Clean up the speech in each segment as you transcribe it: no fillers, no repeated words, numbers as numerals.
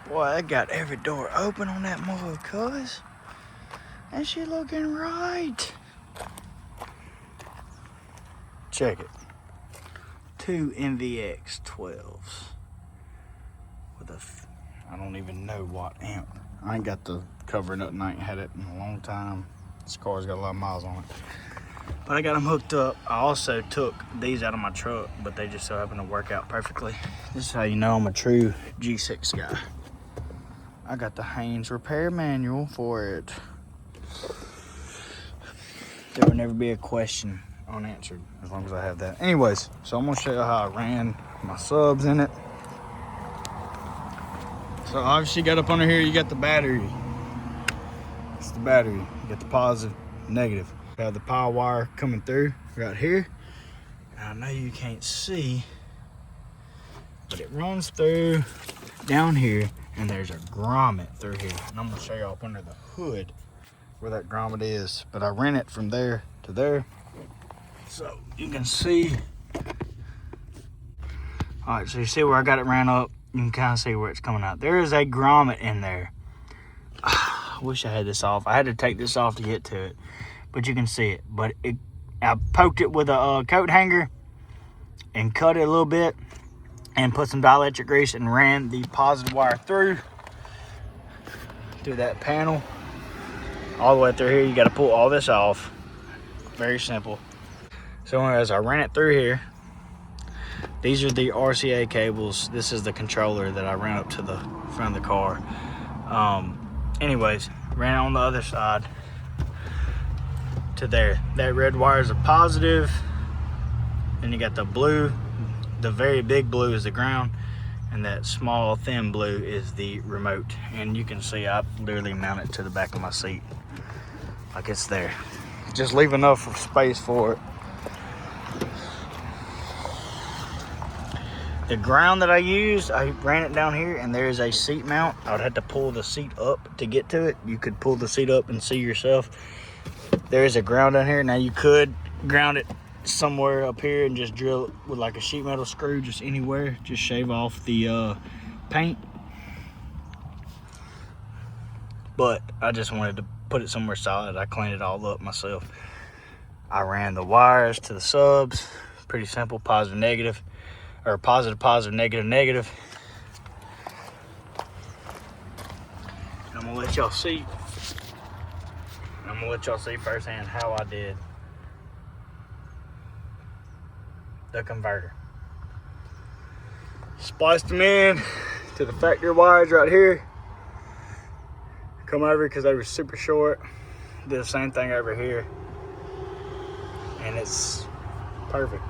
Boy, I got every door open on that mother, cuz. And she looking right. Check it. 2 NVX 12s. With a, I don't even know what amp. I ain't got the covering up and I ain't had it in a long time. This car's got a lot of miles on it. But I got them hooked up. I also took these out of my truck, but they just so happen to work out perfectly. This is how you know I'm a true G6 guy. I got the Haynes repair manual for it. There will never be a question unanswered as long as I have that. Anyways, so I'm gonna show you how I ran my subs in it. So obviously you got up under here, you got the battery. It's the battery. You got the positive, negative. You have the power wire coming through right here. And I know you can't see, but it runs through down here, and there's a grommet through here. And I'm gonna show you up under the hood where that grommet is. But I ran it from there to there. So you can see. All right, so you see where I got it ran up. You can kind of see where it's coming out. There is a grommet in there. I wish I had this off. I had to take this off to get to it, but you can see it. But I poked it with a coat hanger and cut it a little bit and put some dielectric grease and ran the positive wire through that panel all the way through here. You got to pull all this off. Very simple. So as I ran it through here, these are the RCA cables. This is the controller that I ran up to the front of the car. Anyways, ran it on the other side to there. That red wire is a positive. Then you got the blue. The very big blue is the ground, and that small thin blue is the remote. And you can see I literally mount it to the back of my seat like it's there. Just leave enough of space for it. The ground that I used, I ran it down here, and there is a seat mount. I would have to pull the seat up to get to it. You could pull the seat up and see yourself. There is a ground down here. Now you could ground it somewhere up here and just drill it with like a sheet metal screw, just anywhere. Just shave off the paint. But I just wanted to put it somewhere solid. I cleaned it all up myself. I ran the wires to the subs. Pretty simple, positive, negative. Or positive, positive, negative, negative. And I'm gonna let y'all see. I'm gonna let y'all see firsthand how I did the converter. Spliced them in to the factory wires right here. Come over because they were super short. Did the same thing over here. And it's perfect.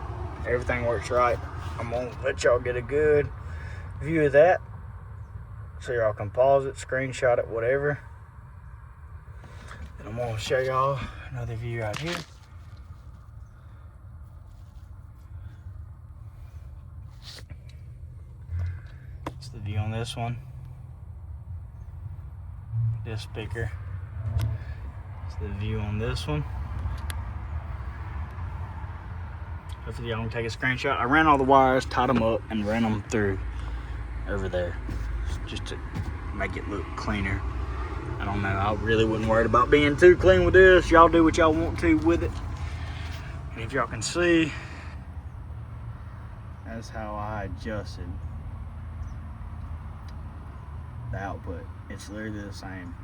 Everything works right. I'm gonna let y'all get a good view of that so y'all can pause it, screenshot it, whatever. And I'm gonna show y'all another view right here. It's the view on this one. This speaker. It's the view on this one. Hopefully y'all can take a screenshot. I ran all the wires, tied them up, and ran them through over there just to make it look cleaner. I don't know, I really wasn't worried about being too clean with this. Y'all do what y'all want to with it. And if y'all can see, that's how I adjusted the output. It's literally the same.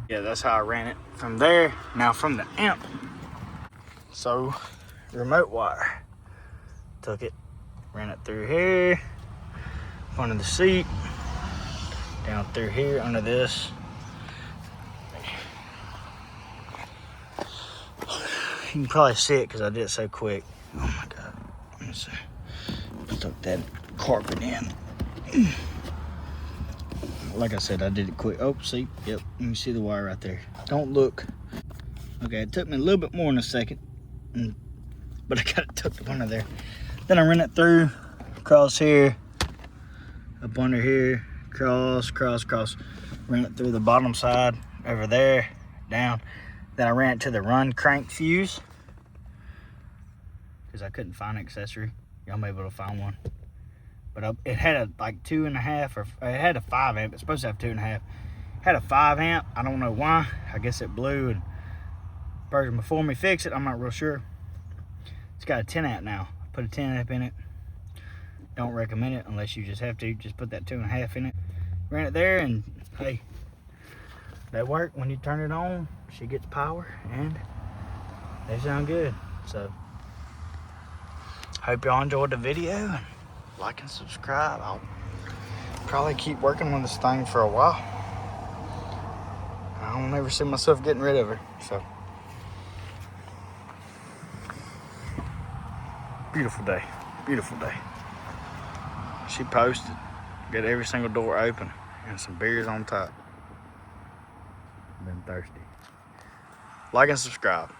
Yeah, that's how I ran it from there. Now from the amp. So, remote wire. Took it, ran it through here, under the seat, down through here, under this. You can probably see it because I did it so quick. Oh my God. Let me see. Stuck that carpet in. Like I said, I did it quick. Oh, see? Yep. You can see the wire right there. Don't look. Okay, it took me a little bit more than a second. But I got it tucked up under there. Then I ran it through, across here, up under here, cross. Ran it through the bottom side, over there, down. Then I ran it to the run crank fuse, because I couldn't find an accessory. Y'all may be able to find one. but it had a like 2.5, or it had a 5 amp. It's supposed to have 2.5. Had a 5 amp. I don't know why. I guess it blew, and the person before me fixed it. I'm not real sure. It's got a 10 amp now. I put a 10 amp in it. Don't recommend it unless you just have to. Just put that 2.5 in it. Ran it there, and hey, they work. When you turn it on, she gets power, and they sound good. So hope y'all enjoyed the video. Like and subscribe. I'll probably keep working on this thing for a while. I don't ever see myself getting rid of her. So beautiful day. Beautiful day. She posted. Got every single door open and some beers on top. Been thirsty. Like and subscribe.